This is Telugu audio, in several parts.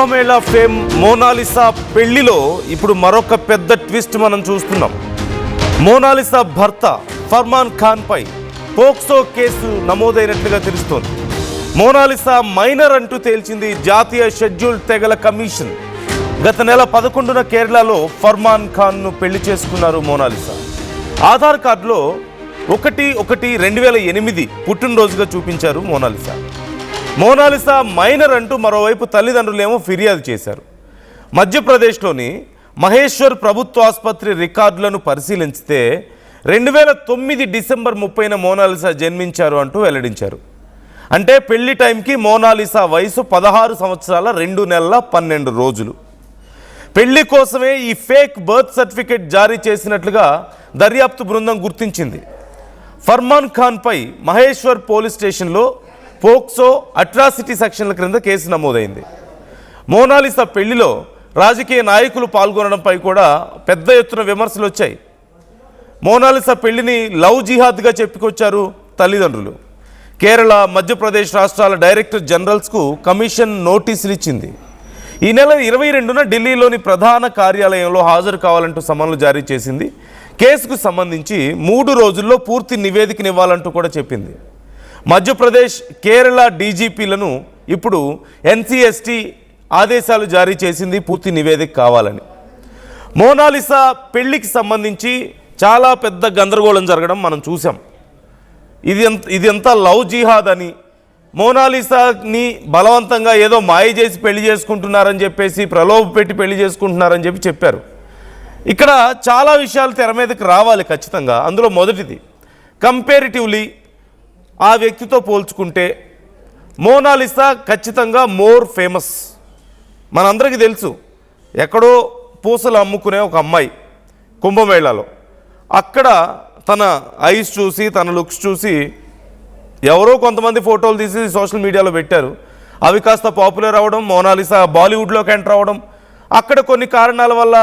కుంభమేళా ఫేమ్ మోనాలిసా పెళ్లిలో ఇప్పుడు మరొక పెద్ద ట్విస్ట్ మనం చూస్తున్నాం. మోనాలిసా భర్త ఫర్మాన్ ఖాన్పై పోక్సో కేసు నమోదైనట్లుగా తెలుస్తోంది. మోనాలిసా మైనర్ అంటూ తేల్చింది జాతీయ షెడ్యూల్ తెగల కమిషన్. గత నెల 11న కేరళలో ఫర్మాన్ ఖాన్ను పెళ్లి చేసుకున్నారు మోనాలిసా. ఆధార్ కార్డులో 1/1/2008 పుట్టినరోజుగా చూపించారు మోనాలిసా. మోనాలిసా మైనర్ అంటూ మరోవైపు తల్లిదండ్రులేమో ఫిర్యాదు చేశారు. మధ్యప్రదేశ్లోని మహేశ్వర్ ప్రభుత్వ ఆసుపత్రి రికార్డులను పరిశీలించితే 2009 డిసెంబర్ 30న మోనాలిసా జన్మించారు అంటూ వెల్లడించారు. అంటే పెళ్లి టైంకి మోనాలిసా వయసు 16 సంవత్సరాల 2 నెలల 12 రోజులు. పెళ్లి కోసమే ఈ ఫేక్ బర్త్ సర్టిఫికేట్ జారీ చేసినట్లుగా దర్యాప్తు బృందం గుర్తించింది. ఫర్మాన్ ఖాన్పై మహేశ్వర్ పోలీస్ స్టేషన్లో పోక్సో అట్రాసిటీ సెక్షన్ల క్రింద కేసు నమోదైంది. మోనాలిసా పెళ్లిలో రాజకీయ నాయకులు పాల్గొనడంపై కూడా పెద్ద ఎత్తున విమర్శలు వచ్చాయి. మోనాలిసా పెళ్లిని లవ్ జిహాద్గా చెప్పుకొచ్చారు తల్లిదండ్రులు. కేరళ, మధ్యప్రదేశ్ రాష్ట్రాల డైరెక్టర్ జనరల్స్కు కమిషన్ నోటీసులు ఇచ్చింది. ఈ నెల 22న ఢిల్లీలోని ప్రధాన కార్యాలయంలో హాజరు కావాలంటూ సమన్లు జారీ చేసింది. కేసుకు సంబంధించి 3 రోజుల్లో పూర్తి నివేదికనివ్వాలంటూ కూడా చెప్పింది. మధ్యప్రదేశ్, కేరళ డీజీపీలను ఇప్పుడు ఎన్సీఎస్టీ ఆదేశాలు జారీ చేసింది పూర్తి నివేదిక కావాలని. మోనాలిసా పెళ్లికి సంబంధించి చాలా పెద్ద గందరగోళం జరగడం మనం చూసాం. ఇదంతా లవ్ జిహాద్ అని, మోనాలిసాని బలవంతంగా ఏదో మాయ చేసి పెళ్లి చేసుకుంటున్నారని చెప్పేసి, ప్రలోభ పెట్టి పెళ్లి చేసుకుంటున్నారని చెప్పారు. ఇక్కడ చాలా విషయాలు తెర మీదకి రావాలి ఖచ్చితంగా. అందులో మొదటిది, కంపేరిటివ్లీ ఆ వ్యక్తితో పోల్చుకుంటే మోనాలిసా ఖచ్చితంగా మోర్ ఫేమస్. మనందరికీ తెలుసు, ఎక్కడో పూసలు అమ్ముకునే ఒక అమ్మాయి కుంభమేళాలో, అక్కడ తన ఐస్ చూసి, తన లుక్స్ చూసి ఎవరో కొంతమంది ఫోటోలు తీసి సోషల్ మీడియాలో పెట్టారు. అవి కాస్త పాపులర్ అవ్వడం, మోనాలిసా బాలీవుడ్లోకి ఎంటర్ అవ్వడం, అక్కడ కొన్ని కారణాల వల్ల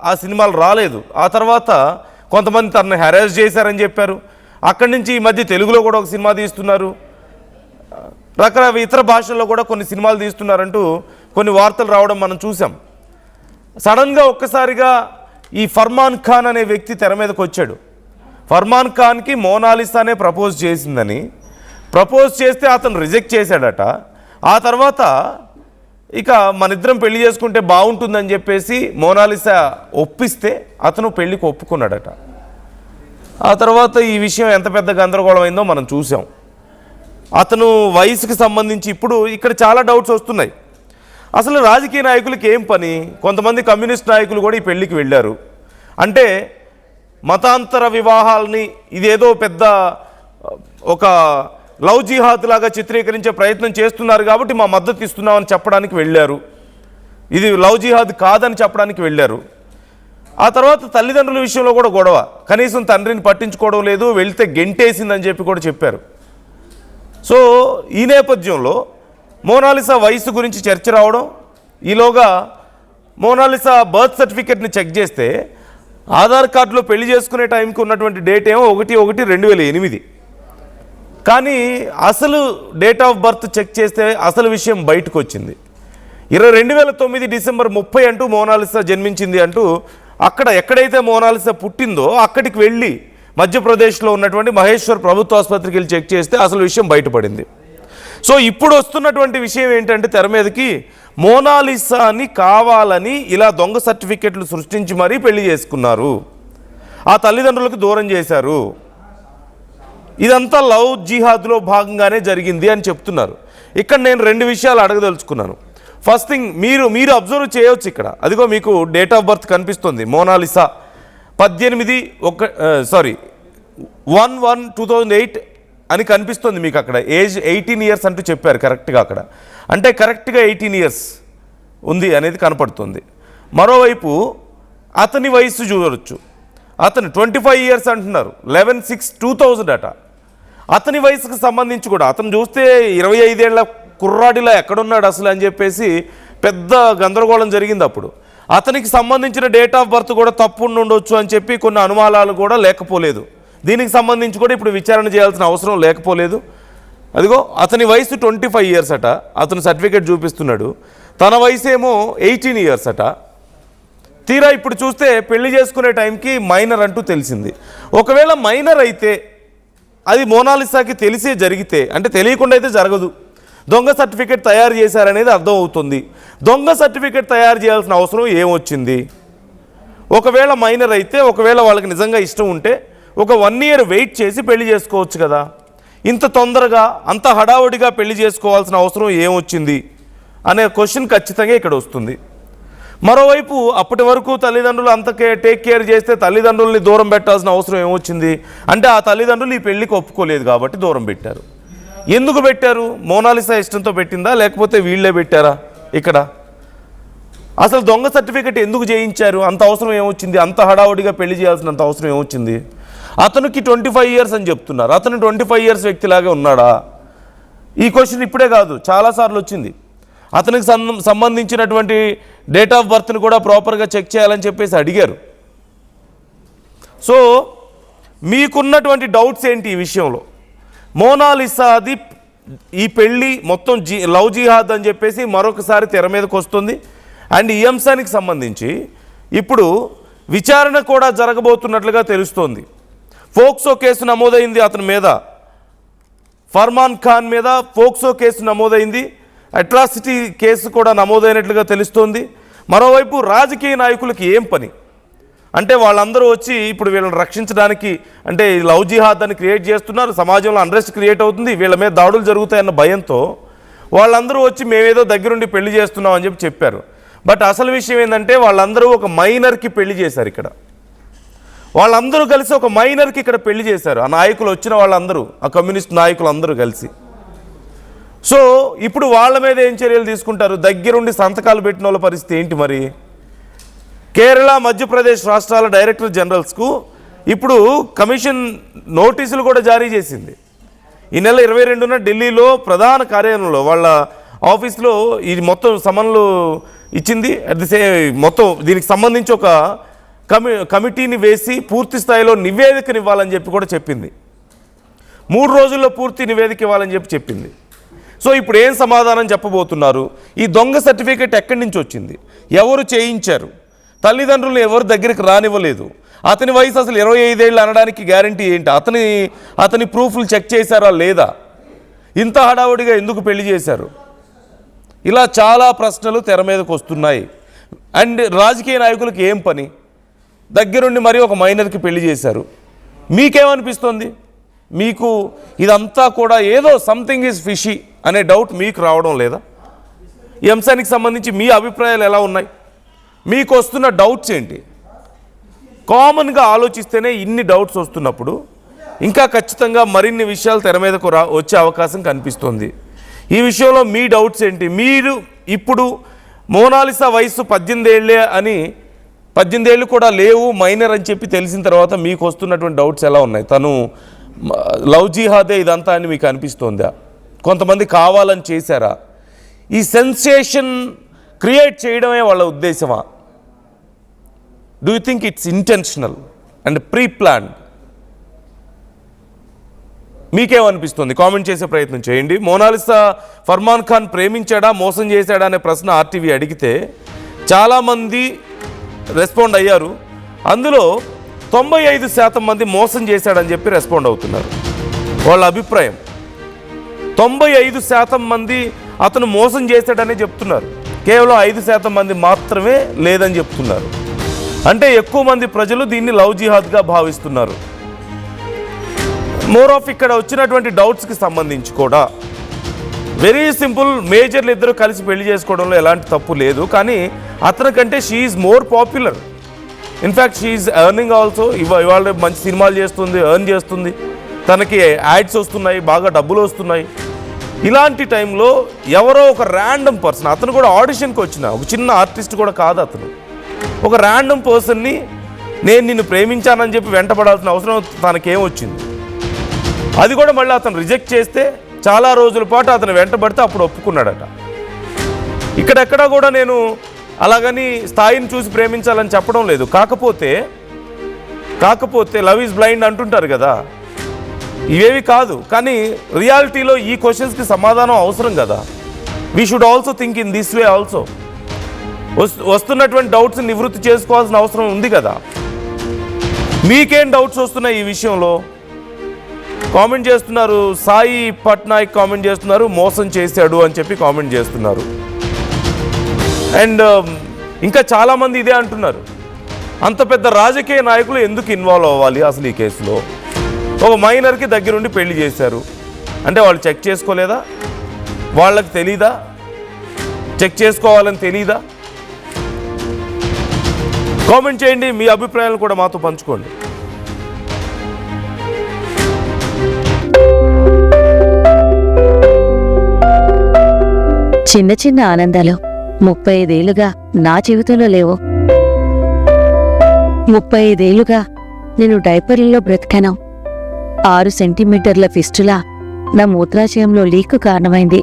ఆ సినిమాలు రాలేదు. ఆ తర్వాత కొంతమంది తనని హెరాస్ చేశారని చెప్పారు. అక్కడి నుంచి ఈ మధ్య తెలుగులో కూడా ఒక సినిమా తీస్తున్నారు, రకరకాల ఇతర భాషల్లో కూడా కొన్ని సినిమాలు తీస్తున్నారంటూ కొన్ని వార్తలు రావడం మనం చూసాం. సడన్గా ఒక్కసారిగా ఈ ఫర్మాన్ ఖాన్ అనే వ్యక్తి తెర మీదకి వచ్చాడు. ఫర్మాన్ ఖాన్కి మోనాలిసానే ప్రపోజ్ చేసిందని, ప్రపోజ్ చేస్తే అతను రిజెక్ట్ చేశాడట. ఆ తర్వాత ఇక మనిద్దరం పెళ్లి చేసుకుంటే బాగుంటుందని చెప్పేసి మోనాలిసా ఒప్పిస్తే అతను పెళ్లికి ఒప్పుకున్నాడట. ఆ తర్వాత ఈ విషయం ఎంత పెద్ద గందరగోళం అయిందో మనం చూసాం. అతను వయసుకి సంబంధించి ఇప్పుడు ఇక్కడ చాలా డౌట్స్ వస్తున్నాయి. అసలు రాజకీయ నాయకులకి ఏం పని? కొంతమంది కమ్యూనిస్ట్ నాయకులు కూడా ఈ పెళ్లికి వెళ్ళారు. అంటే మతాంతర వివాహాలని ఇదేదో పెద్ద ఒక లవ్ జిహాద్ లాగా చిత్రీకరించే ప్రయత్నం చేస్తున్నారు కాబట్టి మా మద్దతు ఇస్తున్నామని చెప్పడానికి వెళ్ళారు. ఇది లవ్ జిహాద్ కాదని చెప్పడానికి వెళ్ళారు. ఆ తర్వాత తల్లిదండ్రుల విషయంలో కూడా గొడవ, కనీసం తండ్రిని పట్టించుకోవడం లేదు, వెళ్తే గెంటేసిందని చెప్పి కూడా చెప్పారు. సో ఈ నేపథ్యంలో మోనాలిసా వయసు గురించి చర్చ రావడం, ఈలోగా మోనాలిసా బర్త్ సర్టిఫికేట్ని చెక్ చేస్తే ఆధార్ కార్డులో పెళ్లి చేసుకునే టైంకి ఉన్నటువంటి డేట్ ఏమో 1/1/2008. కానీ అసలు డేట్ ఆఫ్ బర్త్ చెక్ చేస్తే అసలు విషయం బయటకు వచ్చింది. 2009 డిసెంబర్ 30 అంటూ మోనాలిసా జన్మించింది అంటూ అక్కడ ఎక్కడైతే మోనాలిసా పుట్టిందో అక్కడికి వెళ్ళి మధ్యప్రదేశ్లో ఉన్నటువంటి మహేశ్వర్ ప్రభుత్వ ఆసుపత్రికి వెళ్ళి చెక్ చేస్తే అసలు విషయం బయటపడింది. సో ఇప్పుడు వస్తున్నటువంటి విషయం ఏంటంటే తెర మీదకి మోనాలిసాని కావాలని ఇలా దొంగ సర్టిఫికెట్లు సృష్టించి మరీ పెళ్లి చేసుకున్నారు, ఆ తల్లిదండ్రులకు దూరం చేశారు, ఇదంతా లవ్ జిహాద్లో భాగంగానే జరిగింది అని చెప్తున్నారు. ఇక్కడ నేను 2 విషయాలు అడగదలుచుకున్నాను. ఫస్ట్ థింగ్, మీరు అబ్జర్వ్ చేయవచ్చు ఇక్కడ. అదిగో మీకు డేట్ ఆఫ్ బర్త్ కనిపిస్తుంది. మోనాలిసా 1/1/2008 అని కనిపిస్తుంది మీకు అక్కడ. ఏజ్ 18 ఇయర్స్ అంటూ చెప్పారు కరెక్ట్గా అక్కడ. అంటే కరెక్ట్గా 18 ఇయర్స్ ఉంది అనేది కనపడుతుంది. మరోవైపు అతని వయసు చూడవచ్చు, అతను 25 ఇయర్స్ అంటున్నారు. 11/6/2000 అట. అతని వయసుకు సంబంధించి కూడా అతను చూస్తే 25 ఏళ్ల కుర్రాడిలా ఎక్కడున్నాడు అసలు అని చెప్పేసి పెద్ద గందరగోళం జరిగింది అప్పుడు. అతనికి సంబంధించిన డేట్ ఆఫ్ బర్త్ కూడా తప్పు ఉండొచ్చు అని చెప్పి కొన్ని అనుమానాలు కూడా లేకపోలేదు. దీనికి సంబంధించి కూడా ఇప్పుడు విచారణ చేయాల్సిన అవసరం లేకపోలేదు. అదిగో అతని వయసు 25 ఇయర్స్ అట, అతను సర్టిఫికేట్ చూపిస్తున్నాడు. తన వయసు ఏమో 18 years అట. తీరా ఇప్పుడు చూస్తే పెళ్లి చేసుకునే టైంకి మైనర్ అంటూ తెలిసింది. ఒకవేళ మైనర్ అయితే అది మోనాలిసాకి తెలిసే జరిగితే, అంటే తెలియకుండా అయితే జరగదు, దొంగ సర్టిఫికేట్ తయారు చేశారనేది అర్థం అవుతుంది. దొంగ సర్టిఫికేట్ తయారు చేయాల్సిన అవసరం ఏమొచ్చింది? ఒకవేళ మైనర్ అయితే, ఒకవేళ వాళ్ళకి నిజంగా ఇష్టం ఉంటే ఒక 1 year వెయిట్ చేసి పెళ్లి చేసుకోవచ్చు కదా. ఇంత తొందరగా అంత హడావుడిగా పెళ్లి చేసుకోవాల్సిన అవసరం ఏమొచ్చింది అనే క్వశ్చన్ ఖచ్చితంగా ఇక్కడ వస్తుంది. మరోవైపు అప్పటి వరకు తల్లిదండ్రులు అంత టేక్ కేర్ చేస్తే తల్లిదండ్రుల్ని దూరం పెట్టాల్సిన అవసరం ఏమొచ్చింది అంటే ఆ తల్లిదండ్రులు ఈ పెళ్లికి ఒప్పుకోలేదు కాబట్టి దూరం పెట్టారు. ఎందుకు పెట్టారు? మోనాలిసా ఇష్టంతో పెట్టిందా లేకపోతే వీళ్ళే పెట్టారా? ఇక్కడ అసలు దొంగ సర్టిఫికెట్ ఎందుకు చేయించారు? అంత అవసరం ఏమొచ్చింది? అంత హడావుడిగా పెళ్లి చేయాల్సినంత అవసరం ఏమొచ్చింది? అతనికి 25 years అని చెప్తున్నారు. అతను 25 years వ్యక్తిలాగే ఉన్నాడా? ఈ క్వశ్చన్ ఇప్పుడే కాదు, చాలాసార్లు వచ్చింది. అతనికి సంబంధించినటువంటి డేట్ ఆఫ్ బర్త్ని కూడా ప్రాపర్గా చెక్ చేయాలని చెప్పేసి అడిగారు. సో మీకున్నటువంటి డౌట్స్ ఏంటి ఈ విషయంలో? మోనాలిసాది ఈ పెళ్ళి మొత్తం లవ్ జిహాద్ అని చెప్పేసి మరొకసారి తెర మీదకి వస్తుంది. అండ్ ఈ అంశానికి సంబంధించి ఇప్పుడు విచారణ కూడా జరగబోతున్నట్లుగా తెలుస్తోంది. ఫోక్సో కేసు నమోదైంది అతని మీద, ఫర్మాన్ ఖాన్ మీద ఫోక్సో కేసు నమోదైంది, అట్రాసిటీ కేసు కూడా నమోదైనట్లుగా తెలుస్తోంది. మరోవైపు రాజకీయ నాయకులకి ఏం పని అంటే వాళ్ళందరూ వచ్చి ఇప్పుడు వీళ్ళని రక్షించడానికి అంటే లవ్ జిహాద్ అని క్రియేట్ చేస్తున్నారు, సమాజంలో అన్రెస్ట్ క్రియేట్ అవుతుంది, వీళ్ళ మీద దాడులు జరుగుతాయన్న భయంతో వాళ్ళందరూ వచ్చి మేమేదో దగ్గరుండి పెళ్లి చేస్తున్నాం అని చెప్పారు. బట్ అసలు విషయం ఏంటంటే వాళ్ళందరూ ఒక మైనర్కి పెళ్లి చేశారు. ఇక్కడ వాళ్ళందరూ కలిసి ఒక మైనర్కి ఇక్కడ పెళ్లి చేశారు. ఆ నాయకులు వచ్చిన వాళ్ళందరూ, ఆ కమ్యూనిస్ట్ నాయకులు అందరూ కలిసి. సో ఇప్పుడు వాళ్ళ మీద ఏం చర్యలు తీసుకుంటారు? దగ్గరుండి సంతకాలు పెట్టిన వాళ్ళ పరిస్థితి ఏంటి మరి? కేరళ, మధ్యప్రదేశ్ రాష్ట్రాల డైరెక్టర్ జనరల్స్కు ఇప్పుడు కమిషన్ నోటీసులు కూడా జారీ చేసింది. ఈ నెల 22న ఢిల్లీలో ప్రధాన కార్యాలయంలో వాళ్ళ ఆఫీస్లో ఈ మొత్తం సమన్లు ఇచ్చింది. మొత్తం దీనికి సంబంధించి ఒక కమిటీని వేసి పూర్తి స్థాయిలో నివేదికను ఇవ్వాలని చెప్పి కూడా చెప్పింది. 3 రోజుల్లో పూర్తి నివేదిక ఇవ్వాలని చెప్పింది. సో ఇప్పుడు ఏం సమాధానం చెప్పబోతున్నారు? ఈ దొంగ సర్టిఫికేట్ ఎక్కడి నుంచి వచ్చింది? ఎవరు చేయించారు? తల్లిదండ్రులను ఎవరు దగ్గరికి రానివ్వలేదు. అతని వయసు అసలు 25 ఏళ్ళు అనడానికి గ్యారంటీ ఏంటి? అతని ప్రూఫ్లు చెక్ చేశారా లేదా? ఇంత హడావుడిగా ఎందుకు పెళ్లి చేశారు? ఇలా చాలా ప్రశ్నలు తెర మీదకు వస్తున్నాయి. అండ్ రాజకీయ నాయకులకు ఏం పని? దగ్గరుండి మరి ఒక మైనర్కి పెళ్లి చేశారు. మీకేమనిపిస్తుంది? మీకు ఇదంతా కూడా ఏదో సంథింగ్ ఈజ్ ఫిషీ అనే డౌట్ మీకు రావడం లేదా? ఈ అంశానికి సంబంధించి మీ అభిప్రాయాలు ఎలా ఉన్నాయి? మీకు వస్తున్న డౌట్స్ ఏంటి? కామన్గా ఆలోచిస్తేనే ఇన్ని డౌట్స్ వస్తున్నప్పుడు ఇంకా ఖచ్చితంగా మరిన్ని విషయాలు తెర మీదకు వచ్చే అవకాశం కనిపిస్తుంది. ఈ విషయంలో మీ డౌట్స్ ఏంటి? మీరు ఇప్పుడు మోనాలిసా వయసు 18 ఏళ్ళే అని, 18 ఏళ్ళు కూడా లేవు, మైనర్ అని చెప్పి తెలిసిన తర్వాత మీకు వస్తున్నటువంటి డౌట్స్ ఎలా ఉన్నాయి? తను లవ్ జిహాదే ఇదంతా అని మీకు అనిపిస్తోందా? కొంతమంది కావాలని చేశారా? ఈ సెన్సేషన్ క్రియేట్ చేయడమే వాళ్ళ ఉద్దేశమా? Do you think it's intentional and pre planned? మీకేమనిపిస్తుంది? కామెంట్ చేసే ప్రయత్నం చేయండి. మోనాలిసా ఫర్మాన్ ఖాన్ ప్రేమించాడా, మోసం చేశాడా అనే ప్రశ్న ఆర్టీవీ అడిగితే చాలామంది రెస్పాండ్ అయ్యారు. అందులో 95% మంది మోసం చేశాడని చెప్పి రెస్పాండ్ అవుతున్నారు. వాళ్ళ అభిప్రాయం 95% మంది అతను మోసం చేశాడని చెప్తున్నారు. కేవలం 5% మంది మాత్రమే లేదని చెప్తున్నారు. అంటే ఎక్కువ మంది ప్రజలు దీన్ని లవ్ జిహాద్గా భావిస్తున్నారు. మోర్ ఆఫ్ ఇక్కడ వచ్చినటువంటి డౌట్స్కి సంబంధించి కూడా వెరీ సింపుల్. మేజర్లు ఇద్దరు కలిసి పెళ్లి చేసుకోవడంలో ఎలాంటి తప్పు లేదు. కానీ అతనికంటే she is more popular. In fact she is earning also. ఇవాళ మంచి సినిమాలు చేస్తుంది, ఎర్న్ చేస్తుంది, తనకి యాడ్స్ వస్తున్నాయి, బాగా డబ్బులు వస్తున్నాయి. ఇలాంటి టైంలో ఎవరో ఒక ర్యాండమ్ పర్సన్, అతను కూడా ఆడిషన్కి వచ్చిన ఒక చిన్న ఆర్టిస్ట్ కూడా కాదు, అతను ఒక ర్యాండమ్ పర్సన్ని నేను నిన్ను ప్రేమించానని చెప్పి వెంటపడాల్సిన అవసరం తనకేమొచ్చింది? అది కూడా మళ్ళీ అతను రిజెక్ట్ చేస్తే చాలా రోజుల పాటు అతను వెంటబడితే అప్పుడు ఒప్పుకున్నాడట. ఇక్కడెక్కడా కూడా నేను అలాగని స్థాయిని చూసి ప్రేమించాలని చెప్పడం లేదు. కాకపోతే లవ్ ఈజ్ బ్లైండ్ అంటుంటారు కదా, ఇవేవి కాదు. కానీ రియాలిటీలో ఈ క్వశ్చన్స్కి సమాధానం అవసరం కదా. We should also think in this way also. వస్తున్నటువంటి డౌట్స్ నివృత్తి చేసుకోవాల్సిన అవసరం ఉంది కదా. మీకేం డౌట్స్ వస్తున్నాయి ఈ విషయంలో? కామెంట్ చేస్తున్నారు. సాయి పట్నాయక్ కామెంట్ చేస్తున్నారు, మోసం చేశాడు అని చెప్పి కామెంట్ చేస్తున్నారు. అండ్ ఇంకా చాలామంది ఇదే అంటున్నారు, అంత పెద్ద రాజకీయ నాయకులు ఎందుకు ఇన్వాల్వ్ అవ్వాలి అసలు ఈ కేసులో? ఒక మైనర్కి దగ్గరుండి పెళ్లి చేశారు అంటే వాళ్ళు చెక్ చేసుకోలేదా? వాళ్ళకి తెలీదా? చెక్ చేసుకోవాలని తెలీదా? కామెంట్ చేయండి, మీ అభిప్రాయాలు కూడా మాతో పంచుకోండి. చిన్న చిన్న ఆనందాలు 35 ఏళ్లుగా నా జీవితంలో లేవు. 35 ఏళ్లుగా నేను డైపర్లలో బ్రతికాను. 6 సెంటీమీటర్ల ఫిస్టులా నా మూత్రాశయంలో లీకు కారణమైంది.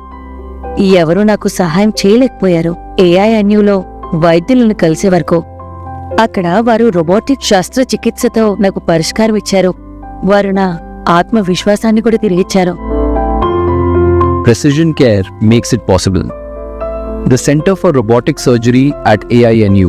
ఎవరూ నాకు సహాయం చేయలేకపోయారు. AINUలో వైద్యులను కలిసే వరకు. అక్కడ వారు రోబోటిక్ శస్త్రచికిత్సతో నాకు పరిష్కారం ఇచ్చారు. వారు నా ఆత్మవిశ్వాసాన్ని కూడా తిరిగిచ్చారు. Precision care makes it possible. The Center for Robotic Surgery at AINU